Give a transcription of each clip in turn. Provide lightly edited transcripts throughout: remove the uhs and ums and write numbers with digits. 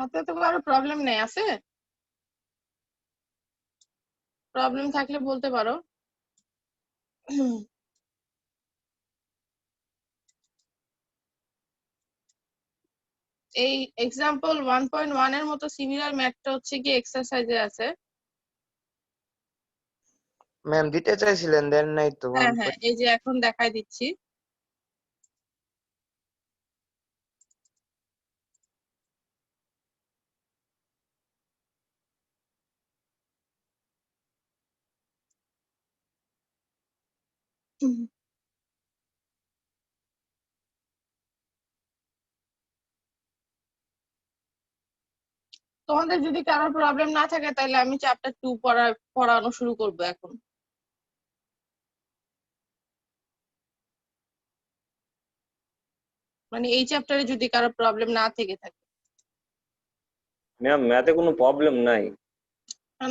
হাতে তো কারো প্রবলেম নেই, আছে প্রবলেম থাকলে বলতে পারো। এই এক্সাম্পল 1.1 এর মতো সিমিলার ম্যাথটা হচ্ছে কি এক্সারসাইজে আছে। ম্যাম দিতে চাইছিলেন, দেন নাই তো। হ্যাঁ হ্যাঁ, এই যে এখন দেখাই দিচ্ছি। তোমাদের যদি কারো প্রবলেম না থাকে তাহলে আমি চ্যাপ্টার 2 পড়ানো শুরু করবো এখন। মানে এই চ্যাপ্টারে যদি কারো প্রবলেম না থেকে থাকে। ম্যাম ম্যাথে কোনো প্রবলেম নাই।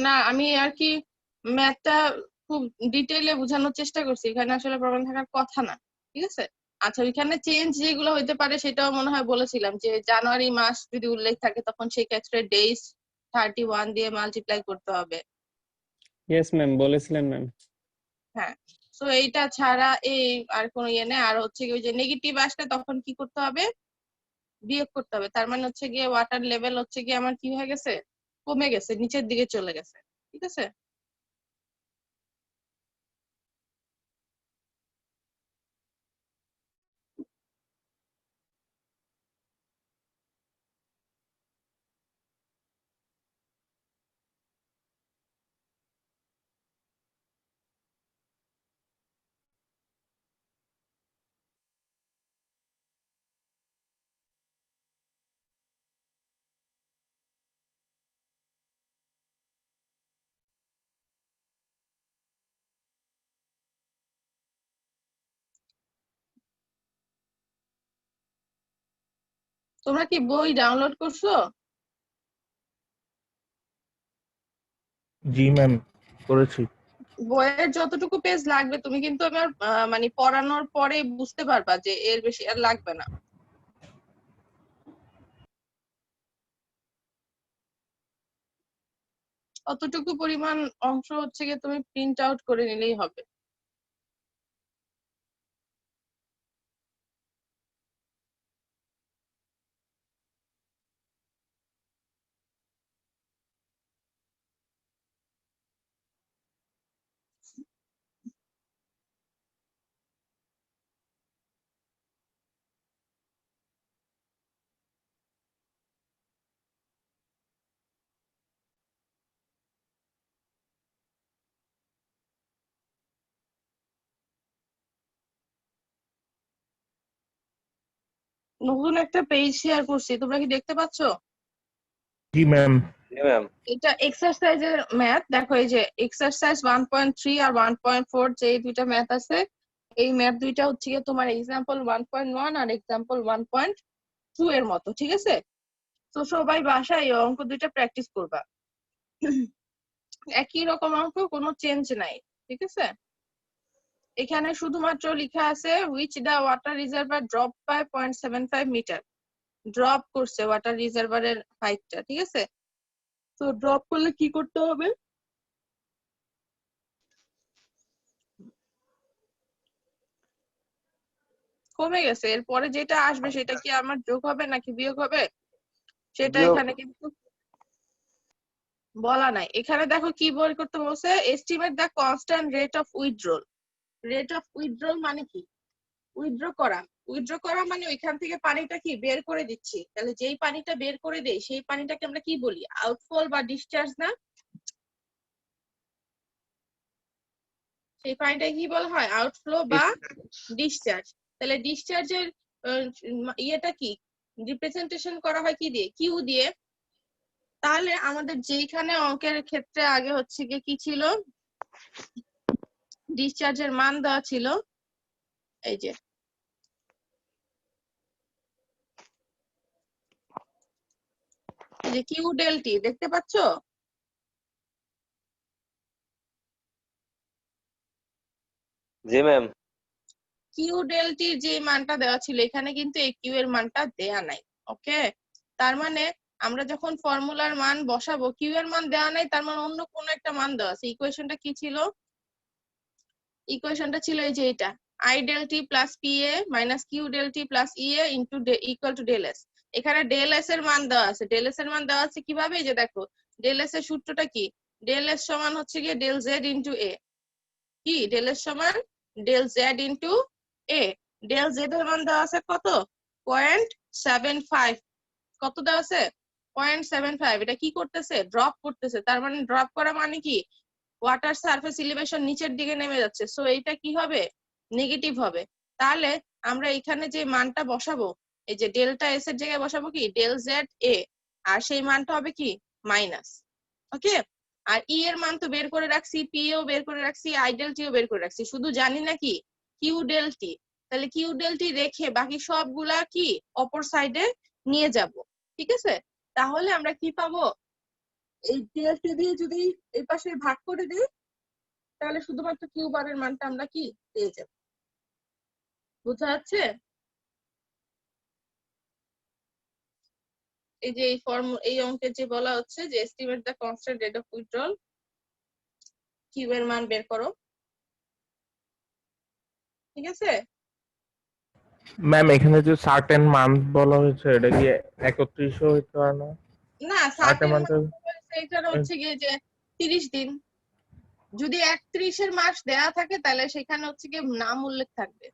না আমি আর কি ম্যাথটা খুব ডিটেইলে বোঝানোর চেষ্টা করছি, এখানে আসলে প্রবলেম থাকার কথা না, ঠিক আছে। আচ্ছা, ওইখানে চেঞ্জ যেগুলো হইতে পারে সেটাও মনে হয় বলেছিলাম, যে জানুয়ারি মাস যদি উল্লেখ থাকে তখন সেই ক্ষেত্রে ডেজ 31 দিয়ে মাল্টিপ্লাই করতে হবে। ইয়েস ম্যাম, বলেছিলেন ম্যাম। হ্যাঁ, তো এইটা ছাড়া এই আর কোনো ইয়ে নেই। আর হচ্ছে কি ওই যে নেগেটিভ আসলে তখন কি করতে হবে, বিয়োগ করতে হবে। তার মানে হচ্ছে গিয়ে ওয়াটার লেভেল হচ্ছে গিয়ে আমার কি হয়ে গেছে, কমে গেছে, নিচের দিকে চলে গেছে, ঠিক আছে। তোমরা কি বই ডাউনলোড করছো? জি ম্যাম, করেছি। বইয়ের যতটুকু পেজ লাগবে তুমি কিন্তু আমার মানে পড়ানোর পরে বুঝতে পারবা যে এর বেশি আর লাগবে না। অতটুকু পরিমাণ অংশ হচ্ছে গিয়ে তুমি প্রিন্ট আউট করে নিলেই হবে। নতুন একটা পেজ শেয়ার করছি, তোমরা কি দেখতে পাচ্ছো? জি ম্যাম। জি ম্যাম। এটা এক্সারসাইজের ম্যাথ। দেখো এই যে এক্সারসাইজ 1.3 আর 1.4 যে এই দুইটা ম্যাথ আছে, এই ম্যাথ দুইটা হচ্ছে গিয়ে তোমার এক্সাম্পল 1.1 আর এক্সাম্পল 1.2 এর মতো, ঠিক আছে। তো সবাই বাসায় এই অঙ্ক দুইটা প্র্যাকটিস করবা। একই রকম অঙ্ক, কোনো চেঞ্জ নাই, ঠিক আছে। এখানে শুধুমাত্র লেখা আছে which the water reservoir drop by 0.75 মিটার। ড্রপ করছে ওয়াটার রিজার্ভারের হাইটটা, ঠিক আছে। তো ড্রপ করলে কি করতে হবে, কমে গেছে, এরপরে যেটা আসবে সেটা কি আমার যোগ হবে নাকি বিয়োগ হবে সেটা বিয়োগ। এখানে কিন্তু বলা নাই। এখানে দেখো কি বের করতে বলছে, estimate the constant rate of withdrawal. Rate of withdrawal মানে কি, উইথড্র করা। উইথড্র করা মানে ওইখান থেকে পানিটা কি বের করে দিচ্ছি, তাহলে যেই পানিটা বের করে দেই সেই পানিটাকে আমরা কি বলি, আউটফল বা ডিসচার্জ না। সেই পানিটা কি বলা হয়, আউটফ্লো বা ডিসচার্জ। তাহলে ডিসচার্জের ইয়েটা কি, রিপ্রেজেন্টেশন করা হয় কি দিয়ে, কিউ দিয়ে। তাহলে আমাদের যেখানে অঙ্কের ক্ষেত্রে আগে হচ্ছে গিয়ে কি ছিল, ডিসচার্জের মান দেওয়া ছিল, এই যে কিউ ডেল টি দেখতে পাচ্ছো। জি ম্যাম। কিউ ডেল টির যে মানটা দেওয়া ছিল এখানে কিন্তু এই কিউ এর মানটা দেয়া নাই, ওকে। তার মানে আমরা যখন ফর্মুলার মান বসাবো, কিউ এর মান দেওয়া নাই, তার মানে অন্য কোনো একটা মান দেওয়া আছে। ইকুয়েশনটা কি ছিল? ইকুয়েশনটা ছিল এই যে এটা, I del T plus P A minus Q del T plus E A into equal to del S. এখানে ডেল এস এর মান দেওয়া আছে। ডেল এস এর মান দেওয়া আছে কিভাবে? এই যে দেখো, ডেল এস এর সূত্রটা কি? ডেল এস সমান হচ্ছে গিয়ে ডেল জেড ইন্টু এ। কি ডেল এস সমান ডেল জেড ইন্টু এ। ডেল জেড এর মান দেওয়া আছে কত? 0.75। কত দেওয়া আছে? 0.75। এটা কি করতেছে? ড্রপ করতেছে। তার মানে ড্রপ করা মানে কি? ওয়াটার সারফেস এলিভেশন নিচের দিকে নেমে যাচ্ছে, সো এইটা কি হবে? নেগেটিভ হবে। তাহলে আমরা এখানে যে মানটা বসাবো, এই যে ডেল্টা এস এর জায়গায় বসাবো কি ডেল জেড এ, আর সেই মানটা হবে কি মাইনাস। ওকে, আর ই এর মান তো বের করে রাখছি, পি ও বের করে রাখছি, আই ডেল টি ও বের করে রাখছি, শুধু জানি না কি কিউ ডেল টি। তাহলে কিউ ডেল টি রেখে বাকি সবগুলা কি অপর সাইডে নিয়ে যাব। ঠিক আছে, তাহলে আমরা কি পাবো? এই ডেল টি দিয়ে যদি এই পাশে ভাগ করে দিই, তাহলে শুধুমাত্র কিউ বারের মানটা আমরা কি পেয়ে যাব। বোঝা যাচ্ছে? এই যে এই অঙ্কের যে বলা হচ্ছে যে estimate the constant rate of withdrawal, Q এর মান বের করো। ঠিক আছে, ম্যাম এখানে যে সার্টেন মান্থ বলা হয়েছে এটা কি 31 হইতে পারে না? না সার্টেন সার্টেন মান্থ এইখানে হচ্ছে গিয়ে যে 30 দিন। যদি 31-এর মাস দেয়া থাকে তাহলে সেখানে হচ্ছে গিয়ে নাম উল্লেখ থাকবে।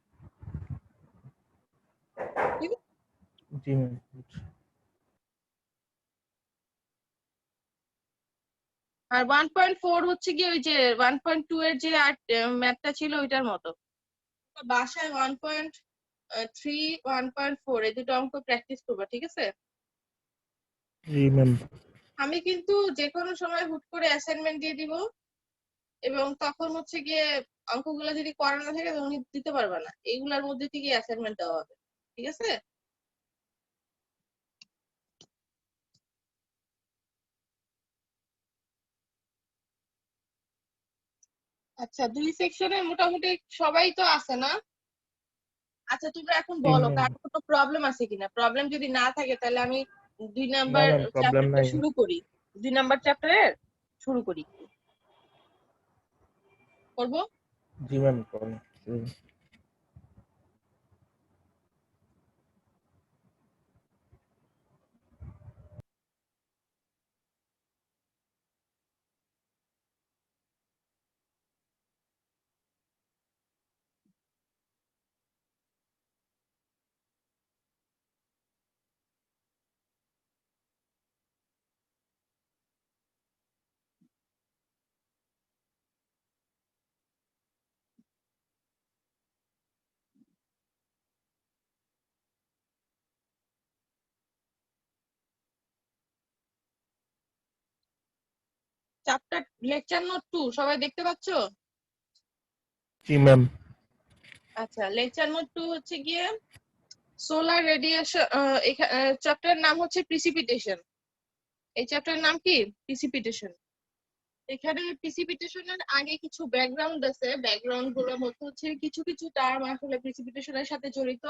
ঠিক আছে? জি ম্যাম। আর 1.4 হচ্ছে গিয়ে ওই যে 1.2 এর যে ম্যাথটা ছিল ওইটার মতো। বাসায় 1.3 1.4 এই দুটো অঙ্ক প্র্যাকটিস করবা। ঠিক আছে, জি ম্যাম। আমি কিন্তু যে কোনো সময় হুট করে অ্যাসাইনমেন্ট দিয়ে দিব, এবং তখন হচ্ছে গিয়ে অঙ্কগুলো যদি করা না থাকে তখন দিতে পারবা না, এইগুলোর মধ্যে থেকে অ্যাসাইনমেন্ট দেওয়া হবে। ঠিক আছে, আচ্ছা 2 সেকশনে মোটামুটি সবাই তো আছে না? আচ্ছা তোমরা এখন জি বলো ম্যাম। কার কোনো প্রবলেম আছে কিনা। প্রবলেম যদি না থাকে তাহলে আমি 2 না নাম্বার ম্যাম প্রবলেম চ্যাপ্টারটা নাই। শুরু করি। 2 নাম্বার চ্যাপ্টারের শুরু করি করব। জি ম্যাম করুন। চ্যাপ্টার লেকচার নোট 2 সবাই দেখতে পাচ্ছো? জি ম্যাম। আচ্ছা লেকচার নোট 2 হচ্ছে গিয়ে সোলার রেডিয়েশন। চ্যাপ্টারের নাম হচ্ছে প্রিসিপিটেশন। এই চ্যাপ্টারের নাম কি? প্রিসিপিটেশন। এখানে প্রিসিপিটেশনের আগে কিছু ব্যাকগ্রাউন্ড আছে, ব্যাকগ্রাউন্ড গুলোর মধ্যে হচ্ছে কিছু কিছু টার্ম আসলে প্রিসিপিটেশনের সাথে জড়িত।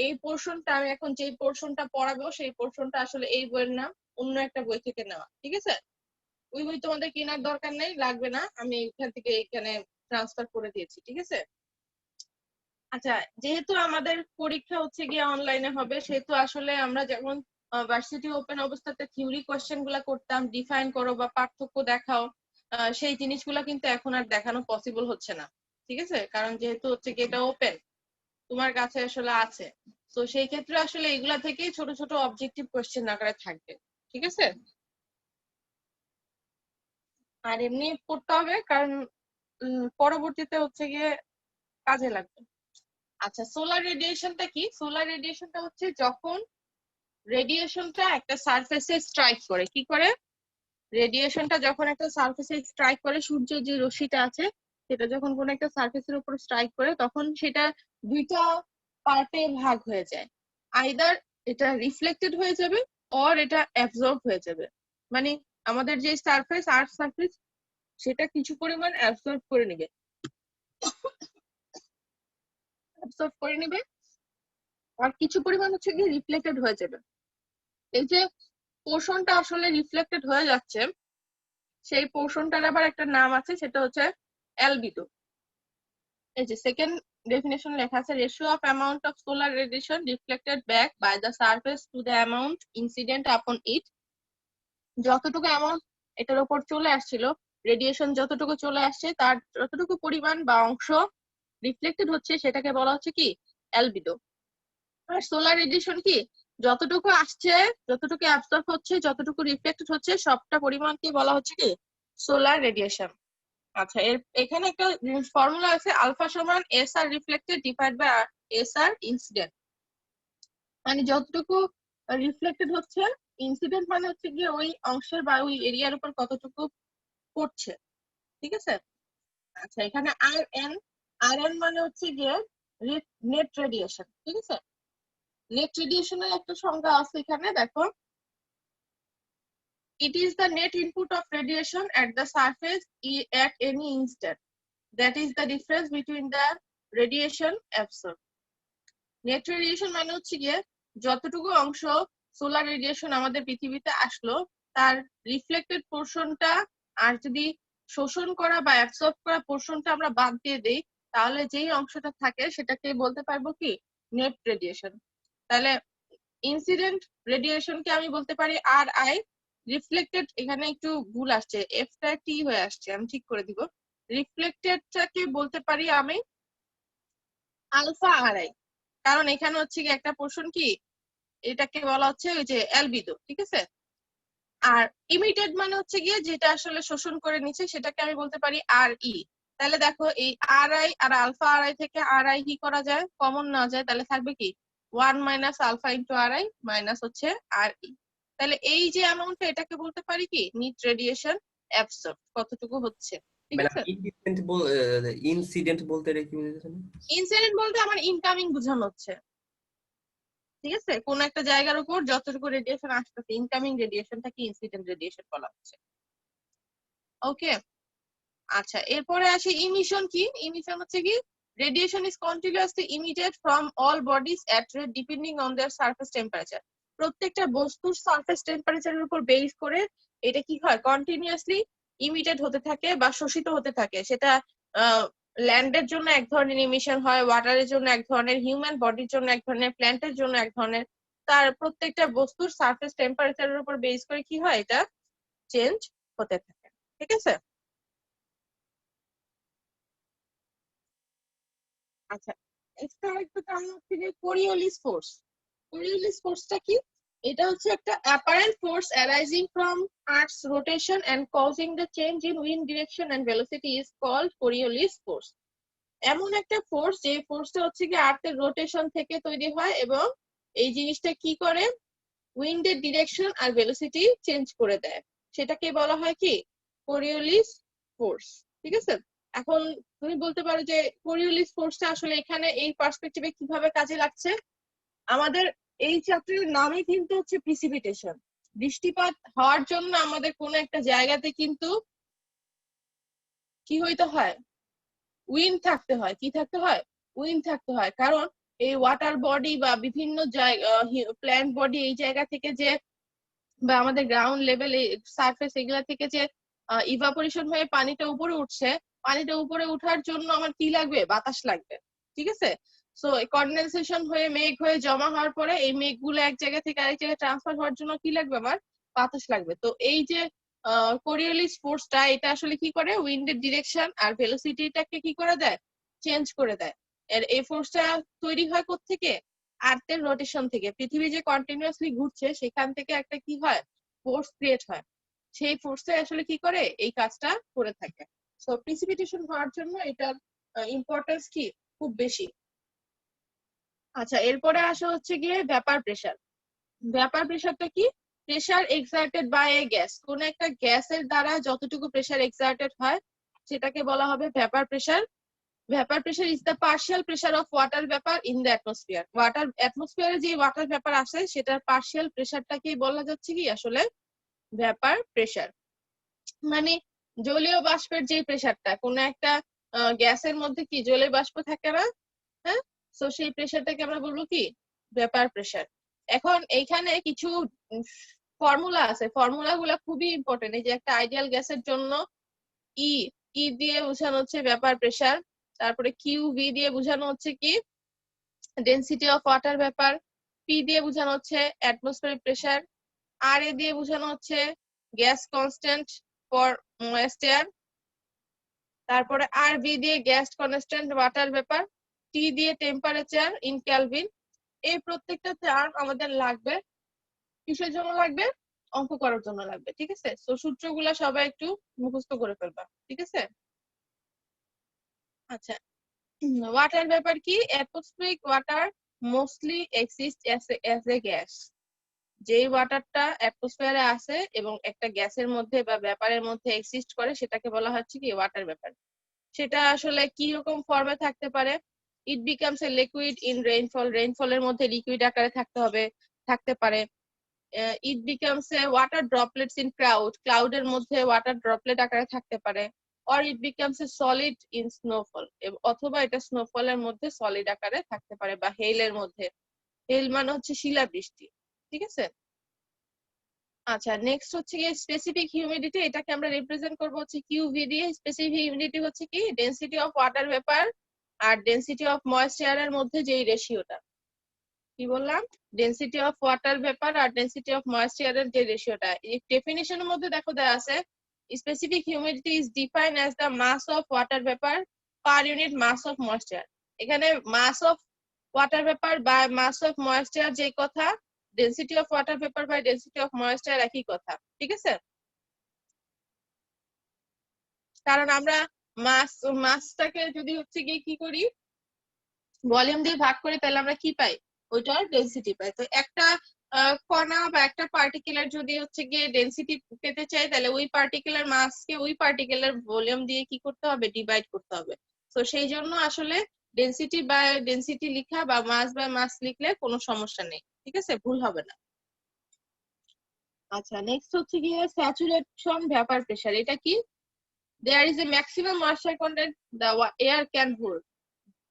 এই পোর্শনটা আমি এখন যে পোর্শনটা পড়াবো সেই পোর্শনটা আসলে এই বইয়ের না, অন্য একটা বই থেকে নেওয়া। ঠিক আছে, ওই বই তোমাদের কেনার দরকার নেই, লাগবে না, আমি এখান থেকে এখানে ট্রান্সফার করে দিয়েছি। ঠিক আছে, আচ্ছা যেহেতু আমাদের পরীক্ষা হচ্ছে গিয়ে অনলাইনে হবে, সেহেতু আসলে আমরা যেমন ভার্সিটি ওপেন অবস্থাতে থিওরি কোশ্চেন গুলা করতাম, ডিফাইন করো বা পার্থক্য দেখাও, সেই জিনিসগুলা কিন্তু এখন আর দেখানো পসিবল হচ্ছে না। ঠিক আছে, কারণ যেহেতু হচ্ছে কি এটা ওপেন, তোমার কাছে আসলে আছে, তো সেই ক্ষেত্রে আসলে এগুলা থেকেই ছোট ছোট অবজেক্টিভ কোশ্চেন আকারে থাকবে। ঠিক আছে, আর এমনি পড়তে হবে কারণ পরবর্তীতে হচ্ছে গিয়ে কাজে লাগবে। আচ্ছা সোলার রেডিয়েশনটা কি? সোলার রেডিয়েশনটা হচ্ছে যখন রেডিয়েশনটা একটা সারফেসে স্ট্রাইক করে। কি করে? রেডিয়েশনটা যখন একটা সারফেসে স্ট্রাইক করে, সূর্যের যে রশ্মিটা আছে সেটা যখন কোনো একটা সারফেসের উপর স্ট্রাইক করে, তখন সেটা দুইটা পার্টে ভাগ হয়ে যায়। আইদার এটা রিফ্লেক্টেড হয়ে যাবে অর এটা অ্যাবজর্ব হয়ে যাবে। মানে আমাদের যে সারফেস, আর্থ সারফেস, সেটা কিছু পরিমাণ অ্যাবজর্ব করে নিবে, অ্যাবজর্ব করে নিবে, আর কিছু পরিমাণ হচ্ছে গিয়ে রিফ্লেক্টেড হয়ে যাবে। এই যে পোর্শনটা আসলে রিফ্লেক্টেড হয়ে যাচ্ছে, সেই পোর্শনটার আবার একটা নাম আছে, সেটা হচ্ছে অ্যালবিডো। এই যে সেকেন্ড ডেফিনেশন লেখা আছে, ratio of amount of solar radiation reflected back by the surface to the amount incident upon it. যতটুকু অ্যামাউন্ট এটার উপর চলে আসছিল, রেডিয়েশন যতটুকু চলে আসছে তার যতটুকু পরিমাণ বা অংশ রিফ্লেক্টেড হচ্ছে সেটাকে বলা হচ্ছে কি অ্যালবিডো। আর সোলার রেডিয়েশন কি, যতটুকু আসছে, যতটুকু অ্যাবসর্ব হচ্ছে, যতটুকু রিফ্লেক্টেড হচ্ছে সবটা পরিমাণকে বলা হচ্ছে কি সোলার রেডিয়েশন। আচ্ছা, এখানে একটা ফর্মুলা আছে, আলফা সমান S R reflected divide by S R incident. মানে যতটুকু রিফ্লেক্টেড হচ্ছে, ইনসিডেন্ট মানে হচ্ছে গিয়ে ওই অংশের বা ওই এরিয়ার উপর কতটুকু পড়ছে, ঠিক আছে। আচ্ছা, এখানে আর এন মানে হচ্ছে গিয়ে নেট রেডিয়েশন, ঠিক আছে। নেট রেডিয়েশনের একটা সংজ্ঞা আছে এখানে, দেখো, it is the net input of radiation at the surface at any instant, that is the difference between the radiation absorbed. Net radiation মানে হচ্ছে গিয়ে যতটুকু অংশ সোলার রেডিয়েশন আমাদের পৃথিবীতে আসলো তার রিফ্লেক্টেড পোর্শনটা আর যদি শোষণ করা বা অ্যাবসর্ব করা পোর্শনটা আমরা বাদ দিয়ে দেই, তাহলে যেই অংশটা থাকে সেটাকে বলতে পারবো কি নেট রেডিয়েশন। তাহলে ইনসিডেন্ট রেডিয়েশনকে আমি বলতে পারি আর আই, রিফ্লেক্টেড এখানে একটু ভুল আসছে, এফটা টি হয়ে আসছে, আমি ঠিক করে দিব। রিফ্লেক্টেডটাকে বলতে পারি আমি আলফা আর আই, কারণ এখানে হচ্ছে কি একটা পোর্শন কি, এটাকে বলা হচ্ছে ওই যে অ্যালবিডো, ঠিক আছে। আর ইমিটেড মানে হচ্ছে গিয়ে যেটা আসলে শোষণ করে নিচ্ছে, সেটাকে আমি বলতে পারি আর ই। তাহলে দেখো, এই R I R alpha R I থেকে আর আই কি করা যায়, কমন না যায়, তাহলে থাকবে কি 1 minus alpha into R I minus হচ্ছে আর ই। তাহলে এই যে অ্যামাউন্টটা, এটাকে বলতে পারি কি নিট রেডিয়েশন অ্যাবসর্ব কতটুকু হচ্ছে, ঠিক ম্যাডাম আছে। ইনসিডেন্ট বলতে এটা কি বুঝেছেন? ইনসিডেন্ট বলতে আমার ইনকামিং বোঝানো হচ্ছে, ঠিক আছে। কোন একটা জায়গার উপর যতটুকু রেডিয়েশন আসতেছে, ইনকামিং রেডিয়েশনটাকে ইনসিডেন্ট রেডিয়েশন বলা হচ্ছে। ওকে, আচ্ছা, এরপরে আসি ইমিশন কি। ইমিশন হচ্ছে কি, radiation is continuously emitted from all bodies at rate depending on their surface temperature. প্রত্যেকটা বস্তুর সারফেস টেম্পারেচারের উপর বেস করে এটা কি হয়, কন্টিনিউয়াসলি ইমিটেড হতে থাকে বা শোষিত হতে থাকে। সেটা ল্যান্ডের জন্য এক ধরনের ইমিশন হয়, ওয়াটারের জন্য এক ধরনের, হিউম্যান বডির জন্য এক ধরনের, প্ল্যান্টের জন্য এক ধরনের। তার প্রত্যেকটা বস্তুর সারফেস টেম্পারেচারের উপর বেস করে কি হয়, এটা চেঞ্জ হতে থাকে, ঠিক আছে। আচ্ছা, এক্সট্রা আরেকটা টার্ম হচ্ছে যে কোরিওলিস ফোর্স। কোরিওলিস ফোর্সটা কি, এটা হচ্ছে একটা apparent force arising from earth's rotation and causing the change in wind direction and velocity is called Coriolis force. এমন একটা ফোর্স, যে ফোর্সটা হচ্ছে কি আর্থের রোটেশন থেকে তৈরি হয় এবং এই জিনিসটা কি করে, উইন্ডের ডিরেকশন আর ভেলোসিটি চেঞ্জ করে দেয়, সেটাকে বলা হয় কি কোরিওলিস ফোর্স, ঠিক আছে। এখন তুমি বলতে পারো যে কোরিওলিস ফোর্সটা আসলে এখানে এই পার্সপেক্টিভে কিভাবে কাজে লাগছে। আমাদের এই চ্যাপ্টারের নামই কিন্তু হচ্ছে প্রিসিপিটেশন। বৃষ্টিপাত হওয়ার জন্য আমাদের কোনো একটা জায়গাতে কিন্তু কি হইতে হয়, উইন্ড থাকতে হয়। কি থাকতে হয়, উইন্ড থাকতে হয়। কারণ এই ওয়াটার বডি বা বিভিন্ন জায়গা, প্ল্যান্ট বডি এই জায়গা থেকে যে, বা আমাদের গ্রাউন্ড লেভেল সারফেস এগুলা থেকে যে ইভাপোরেশন হয়ে পানিটা উপরে উঠছে, পানিটা উপরে উঠার জন্য আমার কি লাগবে, বাতাস লাগবে, ঠিক আছে। সো কন্ডেনসেশন হয়ে মেঘ হয়ে জমা হওয়ার পরে এই মেঘগুলো এক জায়গা থেকে আরেক জায়গায় ট্রান্সফার হওয়ার জন্য কি লাগবে, আমার বাতাস লাগবে। তো এই যে কোরিওলিস ফোর্সটা, এটা আসলে কি করে, উইন্ডের ডিরেকশন আর ভেলোসিটিটাকে কি করে দেয়, চেঞ্জ করে দেয়। এই ফোর্সটা তৈরি হয় কোত্থেকে, আর্থের রোটেশন থেকে। পৃথিবী যে কন্টিনিউয়াসলি ঘুরছে সেখান থেকে একটা কি হয়, ফোর্স ক্রিয়েট হয়। সেই ফোর্সটা আসলে কি করে, এই কাজটা করে থাকে। সো প্রিসিপিটেশন হওয়ার জন্য এটার ইম্পর্টেন্স কি খুব বেশি। আচ্ছা, এরপরে আসা হচ্ছে গিয়ে ভ্যাপার প্রেসার। ভ্যাপার প্রেসারটা কি, pressure exerted by a gas. কোন একটা গ্যাসের দ্বারা যতটুকু প্রেসার এক্সার্টেড হয় সেটাকে বলা হবে vapour pressure. Vapour pressure is the partial pressure of water vapour in the atmosphere. Water অ্যাটমসফিয়ারে যে ওয়াটার ভ্যাপার আসে সেটার পার্শিয়াল প্রেসারটাকেই বলা যাচ্ছে কি আসলে ভ্যাপার প্রেসার। মানে জলীয় বাষ্পের যে প্রেসারটা, কোন একটা গ্যাসের মধ্যে কি জলীয় বাষ্প থাকে না, হ্যাঁ, তো সেই প্রেসারটাকে আমরা বলবো কি ভ্যাপার প্রেসার। এখন এইখানে কিছু ফর্মুলা আছে, ফর্মুলা গুলা খুবই ইম্পর্টেন্ট। এই যে একটা আইডিয়াল গ্যাসের জন্য ই ই দিয়ে বোঝানো হচ্ছে ব্যাপার প্রেসার, তারপরে কিউ ভি দিয়ে বোঝানো হচ্ছে কি ডেনসিটি অফ ওয়াটার ব্যাপার, পি দিয়ে বোঝানো হচ্ছে অ্যাটমসফিয়ারিক প্রেসার, আর এ দিয়ে বোঝানো হচ্ছে gas constant for moist air, তারপরে আর বি দিয়ে গ্যাস কনস্ট্যান্ট ওয়াটার ব্যাপার, টি দিয়ে টেম্পারেচার ইন কেলভিন। এই প্রত্যেকটা টার্ম আমাদের লাগবে কিসের জন্য লাগবে? অঙ্ক করার জন্য লাগবে, ঠিক আছে? তো সূত্রগুলা সবাই একটু মুখস্থ করে ফেলবা, ঠিক আছে? আচ্ছা, ওয়াটার ব্যাপার কি? Atmospheric water mostly exist as a gas. যেই ওয়াটারটা অ্যাটমসফিয়ারে আছে এবং একটা গ্যাসের মধ্যে বা ব্যাপারের মধ্যে এক্সিস্ট করে সেটাকে বলা হচ্ছে কি ওয়াটার ব্যাপার। সেটা আসলে কি রকম ফর্মে থাকতে পারে? It becomes a liquid in rainfall, রেইনফলের মধ্যে লিকুইড আকারে থাকতে পারে। It becomes a water droplets in cloud, ক্লাউডের মধ্যে ওয়াটার ড্রপলেট আকারে থাকতে পারে। Or it becomes a solid in snowfall, অথবা এটা স্নোফলের মধ্যে সলিড আকারে থাকতে পারে, বা হেইলের মধ্যে। হেইল মানে হচ্ছে শিলাবৃষ্টি, ঠিক আছে? আচ্ছা, নেক্সট হচ্ছে কি স্পেসিফিক হিউমিডিটি, এটাকে আমরা রিপ্রেজেন্ট করব হচ্ছে কিউভি দিয়ে। স্পেসিফিক হিউমিডিটি হচ্ছে কি ডেনসিটি অফ ওয়াটার ভেপার আর ডেনসিটি অফ ময়েস্ট এয়ারের মধ্যে যেই রেশিওটা, কি বললাম? ডেনসিটি অফ ওয়াটার ভেপার আর ডেনসিটি অফ ময়েস্ট এয়ারের যে রেশিওটা। এই ডেফিনিশনের মধ্যে দেখো দেয়া আছে specific humidity is defined as the mass of water vapour per unit mass of moist air. এখানে মাস অফ ওয়াটার ভেপার বা মাস অফ ময়েস্ট এয়ার যে কথা, density of water vapour by density of moist air একই কথা, ঠিক আছে? কারণ আমরা মাসটাকে যদি হচ্ছে গিয়ে কি করি, ভলিউম দিয়ে ভাগ করি, তাহলে আমরা কি পাই? ওইটার ডেনসিটি পাই। তো একটা কণা বা একটা পার্টিকুলার যদি হচ্ছে গিয়ে ডেনসিটি পেতে চাই, তাহলে ওই পার্টিকুলার মাসকে ওই পার্টিকুলার ভলিউম দিয়ে কি করতে হবে? ডিভাইড করতে হবে। তো সেই জন্য আসলে ডেনসিটি বাই ডেনসিটি লিখা বা মাস বাই মাস লিখলে কোনো সমস্যা নেই, ঠিক আছে? ভুল হবে না। আচ্ছা, নেক্সট হচ্ছে গিয়ে স্যাচুরেশন ভ্যাপার প্রেসার। এটা কি? There is a maximum moisture content the air can hold.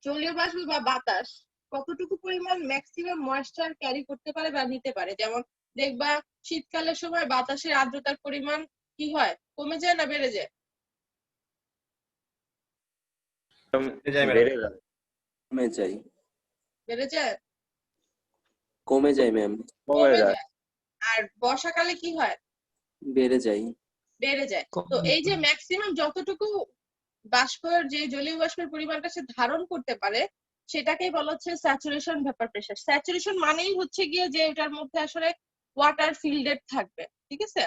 জলীয় বাষ্প বা বাতাস কতটুকু পরিমাণ ম্যাক্সিমাম ময়েশ্চার ক্যারি করতে পারে বা নিতে পারে? যেমন দেখবা শীতকালের সময় বাতাসের আর্দ্রতার পরিমাণ কি হয়? কমে যায় না বেড়ে যায়? বেড়ে যায়। কমে যায়। বেড়ে যায়, কমে যায় ম্যাম। কমে যায়। আর বর্ষাকালে কি হয়? বেড়ে যায়। বেড়ে যায়। তো এই যে ম্যাক্সিমাম যতটুকু বাষ্পের যে জলীয় বাষ্পের পরিমাণটা সে ধারণ করতে পারে সেটাকেই বলা হচ্ছে স্যাচুরেশন ভেপার প্রেসার। স্যাচুরেশন মানেই হচ্ছে গিয়ে যে এটার মধ্যে আসলে ওয়াটার ফিল্ডেড থাকবে, ঠিক আছে?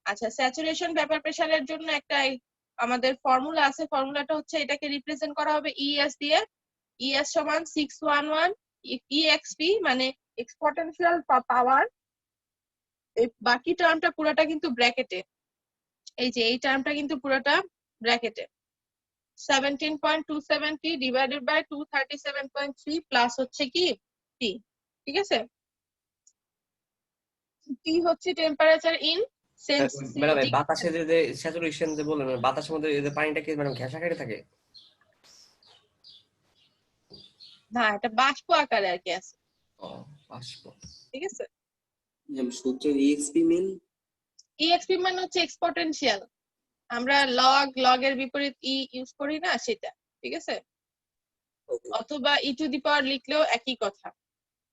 আচ্ছা, স্যাচুরেশন ভেপার প্রেসারের জন্য একটা আমাদের ফর্মুলা আছে। ফর্মুলাটা হচ্ছে এটাকে রিপ্রেজেন্ট করা হবে ইএস দিয়ে। ইএস সমান 611 ইএক্সপি, মানে এক্সপোনেনশিয়াল পাওয়ার। এই বাকি টার্মটা পুরোটা কিন্তু ব্র্যাকেটে, এই যে এই টার্মটা কিন্তু পুরোটা ব্র্যাকেটে। 17.270 ডিভাইডেড বাই 237.3 প্লাস হচ্ছে কি টি, ঠিক আছে? টি হচ্ছে টেম্পারেচার ইন ম্যাডাম সেলসিয়াস। বাতাসে যে স্যাচুরেশন যে বললেন, বাতাসের মধ্যে এই যে পানিটা কি ম্যাডাম ঘেঁষা কেটে থাকে? না, এটা বাষ্প আকারে আর কি আছে, ও, বাষ্প। ঠিক আছে? ম্যাম সূত্রের ইএক্সপি মিন? ইএক্সপি মানে হচ্ছে এক্সপোনেনশিয়াল। আমরা লগ এর বিপরীত ই ইউজ করি না, সেটা, ঠিক আছে? অথবা ই টু দি পাওয়ার লিখলেও একই কথা,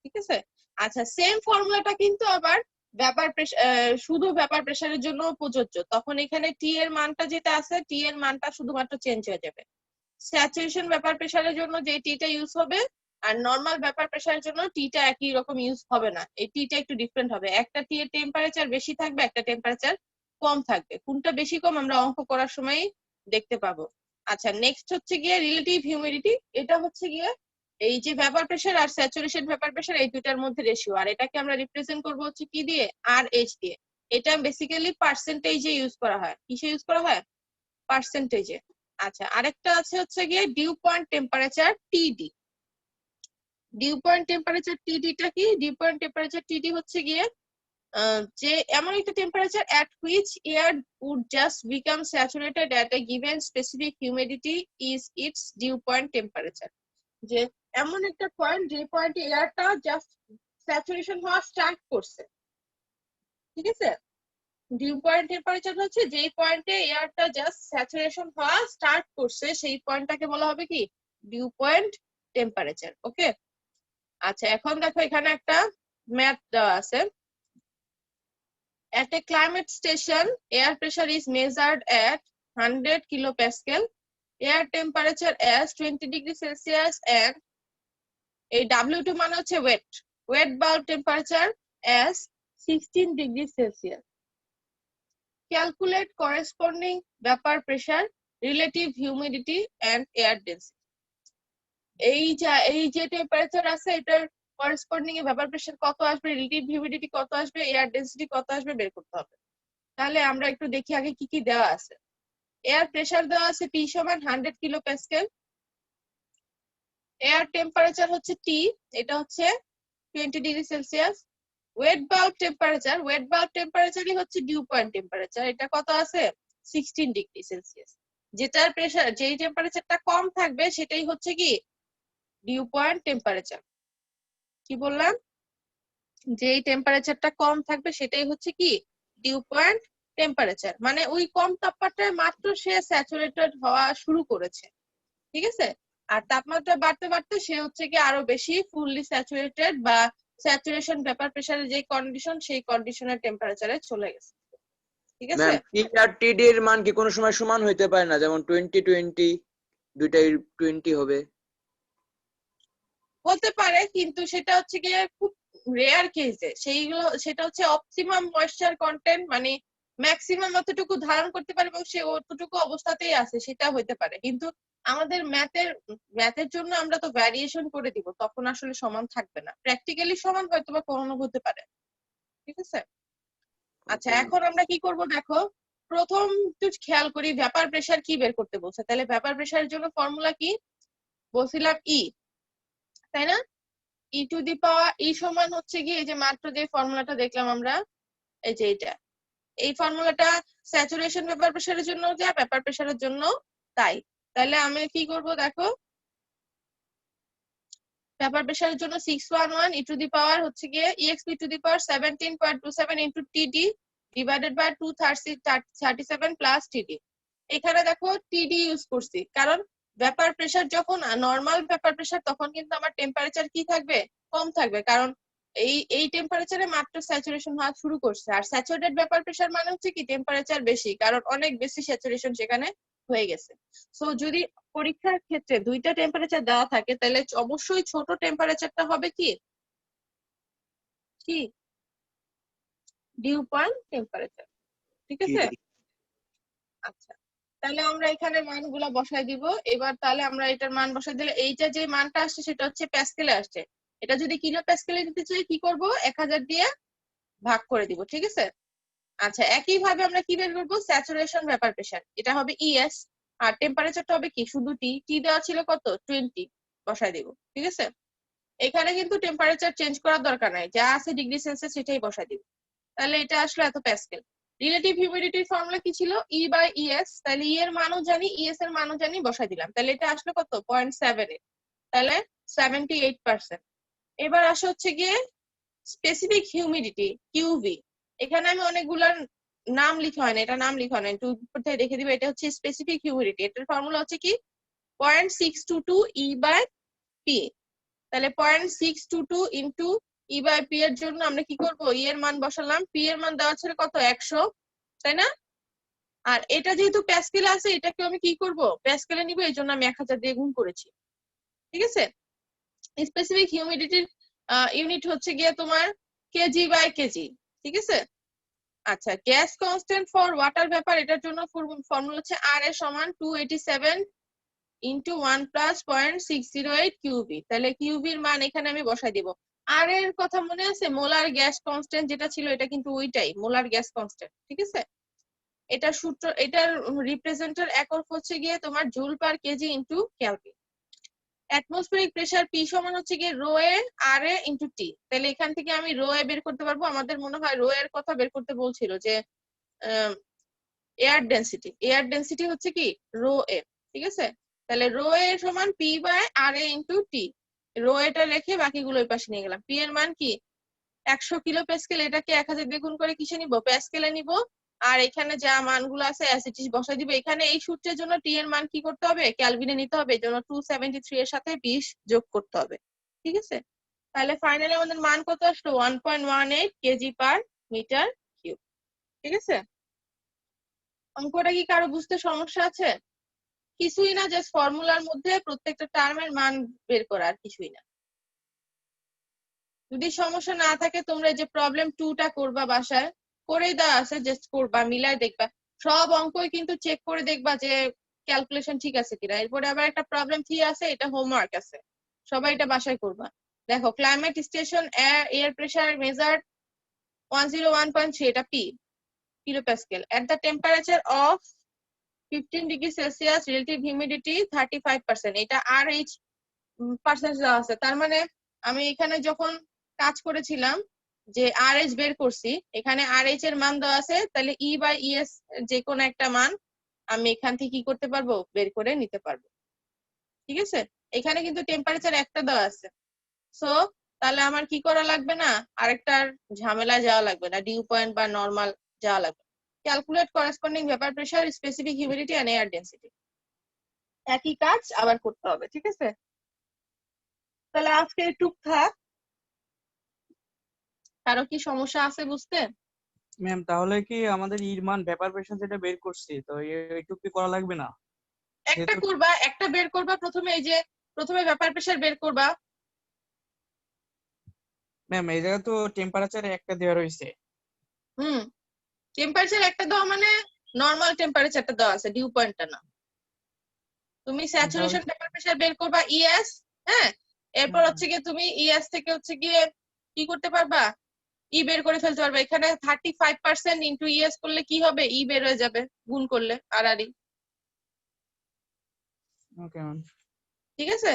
ঠিক আছে? আচ্ছা, সেম ফর্মুলাটা কিন্তু আবার ব্যাপার শুধু ব্যাপার প্রেসারের জন্য প্রযোজ্য। তখন এখানে টি এর মানটা যেটা আছে, টি এর মানটা শুধুমাত্র চেঞ্জ হয়ে যাবে। স্যাচুরেশন ব্যাপার প্রেসারের জন্য যে টিটা ইউজ হবে আর নরমাল ব্যাপার প্রেসারের জন্য টিটা একই রকম ইউজ হবে না। এই টিটা একটু ডিফারেন্ট হবে। একটা টি এর টেম্পারেচার বেশি থাকবে, একটা টেম্পারেচার কম থাকবে। কোনটা বেশি কম আমরা অঙ্ক করার সময় দেখতে পাবো। আচ্ছা, নেক্সট হচ্ছে গিয়ে রিলেটিভ হিউমিডিটি। এটা হচ্ছে গিয়ে এই যে ভ্যাপার প্রেসার আর স্যাচুরেশন ভ্যাপার প্রেসার এই দুটার মধ্যে রেশিও, আর এটাকে আমরা রিপ্রেজেন্ট করব হচ্ছে কি দিয়ে? আর এইচ দিয়ে। এটা বেসিক্যালি পার্সেন্টেজে ইউজ করা হয়। কিসে ইউজ করা হয়? পার্সেন্টেজে। আচ্ছা, আরেকটা আছে হচ্ছে গিয়ে dew point temperature TD. Dew point temperature টিডিটা কি? ডিউ পয়েন্ট টেম্পারেচার টিডি হচ্ছে গিয়ে যে এমন একটা temperature at which air would just become saturated at a given specific humidity is its dew point temperature. যে এমন একটা পয়েন্ট যে পয়েন্টে এয়ারটা জাস্ট স্যাচুরেশন হওয়া স্টার্ট করছে, ঠিক আছে? ডিউ পয়েন্ট টেম্পারেচার হচ্ছে যেই পয়েন্টে এয়ারটা জাস্ট স্যাচুরেশন হওয়া স্টার্ট করছে, সেই পয়েন্টটাকে বলা হবে কি ডিউ পয়েন্ট টেম্পারেচার। ওকে, আচ্ছা এখন দেখো এখানে একটা ম্যাথ দেওয়া আছে। At a climate station, air pressure is measured at 100 kilopascal, air temperature as 20 degrees Celsius and a W2 মানে হচ্ছে wet bulb temperature as 16 degrees Celsius. Calculate corresponding vapor pressure, relative humidity and air density. এই যে temperature আছে এটার corresponding এ vapour pressure কত আসবে, relative humidity কত আসবে, এয়ার ডেনসিটি কত আসবে বের করতে হবে। তাহলে আমরা একটু দেখি আগে কি কি দেওয়া আছে। এয়ার প্রেসার দেওয়া আছে P সমান 100 কিলো প্যাসকেল, এয়ার টেম্পারেচার হচ্ছে T, এটা হচ্ছে 20 ডিগ্রি সেলসিয়াস। ওয়েট বাল্ব টেম্পারেচারই হচ্ছে ডিউ পয়েন্ট টেম্পারেচার, এটা কত আছে 16 ডিগ্রি সেলসিয়াস। যেটার প্রেসার যেই টেম্পারেচারটা কম থাকবে সেটাই হচ্ছে কি ডিউ পয়েন্ট টেম্পারেচার। কি বললাম, যেই টেম্পারেচারটা কম থাকবে সেটাই হচ্ছে কি ডিউ পয়েন্ট টেম্পারেচার, মানে ওই কম তাপমাত্রায় মাত্র সে স্যাচুরেটেড হওয়া শুরু করেছে। ঠিক আছে, আর তাপমাত্রা বাড়তে বাড়তে সে হচ্ছে কি আরো বেশি ফুললি স্যাচুরেটেড বা স্যাচুরেশন ভেপার প্রেসারের যে কন্ডিশন সেই কন্ডিশনের টেম্পারেচারে চলে গেছে। ঠিক আছে, ম্যাম টি আর টিডি এর মান কি কোনো সময় সমান হইতে পারে না, যেমন 20 দুইটাই 20 হবে? হতে পারে, কিন্তু সেটা হচ্ছে গিয়ে খুব রেয়ার কেসে। সেটা হচ্ছে অপটিমাম ময়েশ্চার কন্টেন্ট, মানে ম্যাক্সিমাম অতটুকু ধারণ করতে পারে এবং সে অতটুকু অবস্থাতেই আছে, সেটা হতে পারে। কিন্তু আমাদের ম্যাথের জন্য আমরা তো ভ্যারিয়েশন করে দিব, তখন আসলে সমান থাকবে না। প্র্যাকটিক্যালি সমান হয়তো বা কখনো হতে পারে। ঠিক আছে, আচ্ছা এখন আমরা কি করব দেখো, প্রথম একটু খেয়াল করি ভ্যাপার প্রেসার কি বের করতে বলছে। তাহলে ভ্যাপার প্রেসারের জন্য ফর্মুলা কি বলছিলাম, ই, তাই না? ই টু দি পাওয়ার ই সমান হচ্ছে কি এই যে মাত্র যে ফর্মুলাটা দেখলাম আমরা, এই যে এটা, এই ফর্মুলাটা স্যাচুরেশন ভেপার প্রেসারের জন্য যা ভেপার প্রেসারের জন্য তাই। তাহলে আমি কি করব দেখো, ভেপার প্রেসারের জন্য 611 ই টু দি পাওয়ার হচ্ছে গিয়ে exp to the power 17.27 into টিডি ডিভাইডেড বাই 237 প্লাস টিডি। এখানে দেখো টিডি ইউজ করছি কারণ ভেপার প্রেসার যখন নরমাল ভেপার প্রেসার তখন কিন্তু আমার টেম্পারেচার কি থাকবে কম থাকবে, কারণ এই টেম্পারেচারে মাত্র স্যাচুরেশন হওয়া শুরু করছে। আর স্যাচুরেটেড ভেপার প্রেসার মানে হচ্ছে কি টেম্পারেচার বেশি, কারণ অনেক বেশি স্যাচুরেশন সেখানে হয়ে গেছে। সো যদি পরীক্ষার ক্ষেত্রে দুইটা টেম্পারেচার দেওয়া থাকে তাহলে অবশ্যই ছোট টেম্পারেচারটা হবে কি কি ডিউ পয়েন্ট টেম্পারেচার। ঠিক আছে, আচ্ছা তাহলে আমরা এখানে মানগুলা বসাই দিব। এবার তাহলে আমরা এটার মান বসাই দিলে এইটা যে মানটা আসছে সেটা হচ্ছে প্যাসকেলে আসছে। এটা যদি কিলো প্যাসকেলে দিতে চাই কি করব, 1000 দিয়ে ভাগ করে দিব। ঠিক আছে, আচ্ছা একই ভাবে আমরা কি বের করব, স্যাচুরেশন ভেপার প্রেসার, এটা হবে ইএস, আর টেম্পারেচারটা হবে কি শুধু টি, টি দেওয়া ছিল কত 20, বসাই দিব। ঠিক আছে, এখানে কিন্তু টেম্পারেচার চেঞ্জ করার দরকার নাই, যা আছে ডিগ্রি সেলসিয়াস সেটাই বসাই দিব। তাহলে এটা আসলে এত প্যাসকেল। রিলেটিভ হিউমিডিটির ফর্মুলা কি ছিল, ই বাই ইএস, তাহলে ই এর মানও জানি ইএস এর মানও জানি, বসাই দিলাম। তাহলে এটা আসলে কত 0.78, তাহলে 78%। এবার আসে হচ্ছে গিয়ে স্পেসিফিক হিউমিডিটি কিউভি, এখানে আমি অনেকগুলার নাম লিখা হয় না, এটা নাম লিখা হয় না, একটু উপর থেকে রেখে দিবে। এটা হচ্ছে স্পেসিফিক হিউমিডিটি, এটার ফর্মুলা হচ্ছে কি 0.622 ই বাই পি। তাহলে 0.622 ইন্টু ই বাই পি এর জন্য আমরা কি করব, ই এর মান বসালাম, পি এর মান দেওয়া ছিল কত 100, তাই না? আর এটা যেহেতু প্যাসকেলে আছে এটাকে আমি কি করব প্যাসকেলে নিব, এই জন্য আমি 1000 দিয়ে গুণ করেছি। ঠিক আছে, স্পেসিফিক হিউমিডিটির ইউনিট হচ্ছে গিয়ে তোমার কেজি বাই কেজি। ঠিক আছে, আচ্ছা gas constant for water vapour, এটার জন্য ফর্মুলা হচ্ছে আর এ সমান 287 ইন্টু 1 প্লাস 0.608 কিউবি। তাহলে কিউবির মান এখানে আমি বসাই দিব। আর এর কথা মনে আছে, মোলার গ্যাস কনস্ট্যান্ট যেটা ছিল এটা কিন্তু ওইটাই মোলার গ্যাস কনস্ট্যান্ট। ঠিক আছে, এটা সূত্র, এটার রিপ্রেজেন্টার একক হচ্ছে গিয়ে তোমার joule per KG into kelvin. Atmospheric pressure P সমান হচ্ছে গিয়ে rho A R A into টি। তাহলে এখান থেকে আমি রো এ বের করতে পারবো, আমাদের মনে হয় রো এর কথা বের করতে বলছিল যে এয়ার ডেনসিটি হচ্ছে কি রো এ। ঠিক আছে, তাহলে রো এ সমান P by R A into T, rho এটা রেখে বাকিগুলো ওই পাশে নিয়ে গেলাম। পি এর মান কি 100 কিলো প্যাসকেল, এটাকে 1000 দিয়ে গুণ করে কিসে নিব, প্যাসকেলে নিব। আর এখানে যা মানগুলো আছে অ্যাসিটিস বসাই দিব। এখানে এই সূত্রের জন্য টি এর মান কি করতে হবে, ক্যালভিনে নিতে হবে। এর জন্য 273 এর সাথে 20 যোগ করতে হবে। ঠিক আছে, তাহলে ফাইনালি আমাদের মান কত আসলো, 1.18 কেজি পার মিটার কিউব। ঠিক আছে, অঙ্কটা কি কারো বুঝতে সমস্যা আছে? কিছুই না, জাস্ট ফর্মুলার মধ্যে প্রত্যেকটা টার্মের মান বের করা, আর কিছুই না। যদি সমস্যা না থাকে তোমরা এই যে প্রবলেম 2টা করবা বাসায়, করেই দেওয়া আছে, জাস্ট করবা, মিলাই দেখবা। সব অঙ্কই কিন্তু চেক করে দেখবা যে ক্যালকুলেশন ঠিক আছে কিনা। এরপরে আবার একটা প্রবলেম 3 আছে, এটা হোমওয়ার্ক আছে, সবাই এটা বাসায় করবা। দেখো, climate station air pressure measured 101.3, এটা P kilo Pascal, at the temperature of 15 degree Celsius, relative humidity 35%, এটা RH পার্সেন্ট দেওয়া আছে। তার মানে আমি এখানে যখন কাজ করেছিলাম যে RH বের করছি, এখানে RH এর মান দেওয়া আছে, তাহলে E/ES যে কোনো একটা মান আমি এখান থেকে কি করতে পারবো, বের করে নিতে পারবো। ঠিক আছে, এখানে কিন্তু টেম্পারেচার একটা দেওয়া আছে, সো তাহলে আমার কি করা লাগবে না, আরেকটার ঝামেলায় যাওয়া লাগবে না, ডিউ পয়েন্ট বা নরমাল যাওয়া লাগবে। Calculate corresponding vapour pressure, specific humidity and air density, একই কাজ আবার করতে হবে। ঠিক আছে, তাহলে আজকে একটু থাক। কারো কি সমস্যা আছে বুঝতে? ম্যাম তাহলে কি আমাদের ইর মান ভেপার প্রেসার যেটা বের করছি, তো এইটুকু কি করা লাগবে না? একটা যেহেতু করবা, একটা বের করবা প্রথমে, এই যে প্রথমে ভেপার প্রেসার বের করবা। ম্যাম এই জায়গায় তো টেম্পারেচার একটা দেওয়া রয়েছে। টেম্পারেচার একটা দেওয়া মানে নরমাল টেম্পারেচারটা দেওয়া আছে, ডিউ পয়েন্টটা না। তুমি স্যাচুরেশন ভেপার প্রেসার বের করবা ES, হ্যাঁ, এরপর হচ্ছে গিয়ে তুমি ES থেকে হচ্ছে গিয়ে কি করতে পারবা, ই বের করে ফেলতে পারবে। এখানে 35% ইন্টু ES করলে কি হবে, ই বের হয়ে যাবে গুণ করলে আড়াআড়ি। Okay ma'am. ঠিক আছে,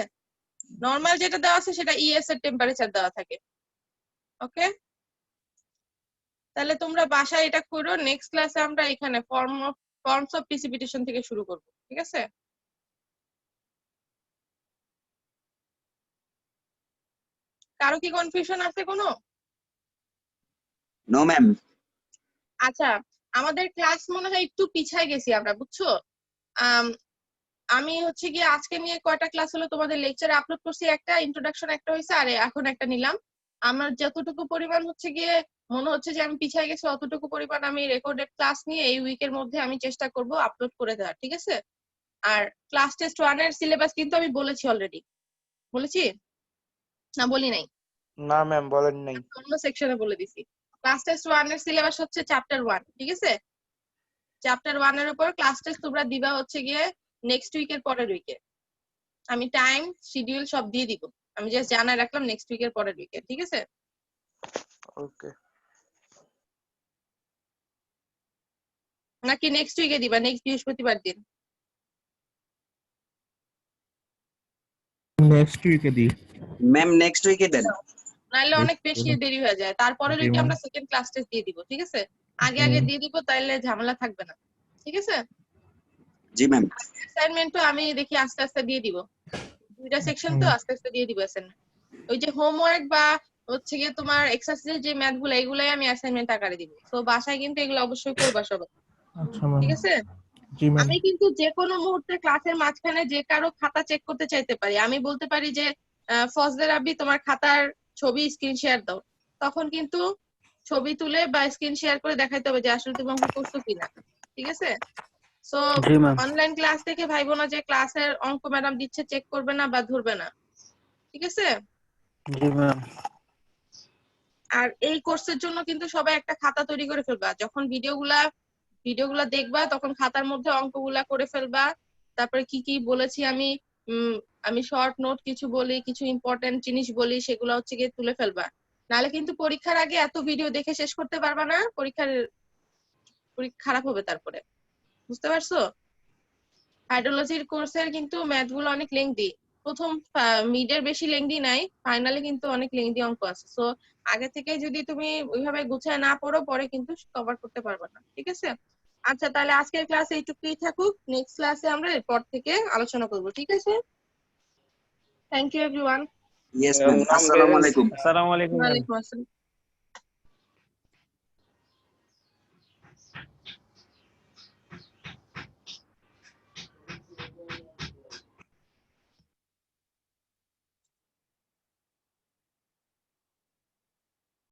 নরমাল যেটা দেওয়া আছে সেটা ES এর টেম্পারেচার দেওয়া থাকে। ওকে, তাহলে তোমরা বাসায় এটা করো। নেক্সট ক্লাসে আমরা এখানে ফর্মস অফ প্রিসিপিটেশন থেকে শুরু করব। ঠিক আছে, কারো কি কনফিউশন আছে কোনো? No ma'am. আচ্ছা, আমাদের ক্লাস মনে হয় একটু পিছায় গেছি আমরা, বুঝছো? আমি হচ্ছে গিয়ে আজকে নিয়ে কয়টা ক্লাস হলো তোমাদের লেকচারে আপলোড করছি, একটা ইন্ট্রোডাকশন একটা হয়েছে, আর এখন একটা নিলাম। আমার যতটুকু পরিমাণ হচ্ছে গিয়ে মনে হচ্ছে যে আমি পিছায় গেছি, অতটুকু পরিমাণ আমি রেকর্ডেড ক্লাস নিয়ে এই উইকের মধ্যে আমি চেষ্টা করব আপলোড করে দেওয়ার। ঠিক আছে, আর ক্লাস টেস্ট 1 এর সিলেবাস কিন্তু আমি বলেছি অলরেডি, বলেছি না বলি নাই? না ম্যাম বলেন নাই। অন্য সেকশনে বলে দিছি। ক্লাস টেস্ট 1 এর সিলেবাস হচ্ছে চ্যাপ্টার 1। ঠিক আছে, চ্যাপ্টার 1 এর উপর ক্লাস টেস্ট তোমরা দিবা হচ্ছে গিয়ে নেক্সট উইকের পরের উইকে। আমি টাইম শিডিউল সব দিয়ে দিব, আমি জাস্ট জানাই রাখলাম নেক্সট উইকের পরের উইকে। ঠিক আছে, ওকে। নাকি নেক্সট উইকে দিবা, নেক্সট বৃহস্পতিবার দিন? নেক্সট উইকে দিই। ম্যাম নেক্সট উইকে দেন। নাহলে অনেক বেশি দেরি হয়ে যায়, তারপরের উইকে আমরা সেকেন্ড ক্লাস টেস্ট দিয়ে দিব। ঠিক আছে, আগে আগে দিয়ে দিব, তাইলে ঝামেলা থাকবে না। ঠিক আছে, জি ম্যাম। অ্যাসাইনমেন্টও আমি দেখি আস্তে আস্তে দিয়ে দিব, দুইটা সেকশন তো আস্তে আস্তে দিয়ে দিব অ্যাসাইনমেন্ট। ওই যে হোমওয়ার্ক বা হচ্ছে গিয়ে তোমার এক্সারসাইজ যে ম্যাথ গুলো, এগুলাই আমি অ্যাসাইনমেন্ট আকারে দিব। তো বাসায় কিন্তু এগুলো অবশ্যই করবা সবাই। আচ্ছা ম্যাম। ঠিক আছে, জি ম্যাম। আমি কিন্তু যে কোনো মুহূর্তে ক্লাসের মাঝখানে যে কারো খাতা চেক করতে চাইতে পারি। আমি বলতে পারি যে ফজলে রাব্বি তোমার খাতার ছবি স্ক্রিন শেয়ার দাও, তখন কিন্তু ছবি তুলে বা স্ক্রিন শেয়ার করে দেখাইতে হবে যে আসলে তুমি অঙ্ক করছো কিনা। ঠিক আছে, সো জি ম্যাম। অনলাইন ক্লাস দেখে ভাইবো না যে ক্লাসের অঙ্ক ম্যাডাম দিচ্ছে চেক করবে না বা ধরবে না। ঠিক আছে, জি ম্যাম। আর এই কোর্সের জন্য কিন্তু সবাই একটা খাতা তৈরি করে ফেলবা। যখন ভিডিওগুলা দেখবা তখন খাতার মধ্যে অঙ্কগুলা করে ফেলবা। তারপরে কি কি বলেছি আমি শর্ট নোট কিছু বলি, কিছু ইম্পর্টেন্ট জিনিস বলি, সেগুলো হচ্ছে গিয়ে তুলে ফেলবা। নাহলে কিন্তু পরীক্ষার আগে এত ভিডিও দেখে শেষ করতে পারবা না, পরীক্ষা খারাপ হবে তারপরে। বুঝতে পারছো? হাইড্রোলজির কোর্সের কিন্তু ম্যাথ গুলো অনেক লেংদি, প্রথম মিডের বেশি লেংদি নাই, ফাইনালে কিন্তু অনেক লেংদি অঙ্ক আছে। সো আগে থেকে যদি তুমি ওইভাবে গুছায় না পড়ো, পরে কিন্তু কভার করতে পারবে না। ঠিক আছে, আচ্ছা তাহলে আজকের ক্লাস এইটুকুই থাকুক, নেক্সট ক্লাসে আমরা এরপর থেকে আলোচনা করব। ঠিক আছে, thank you everyone. Yes ma'am. আসসালামু আলাইকুম। আসসালামু আলাইকুম ম্যাম। ওয়ালাইকুম আসসালাম।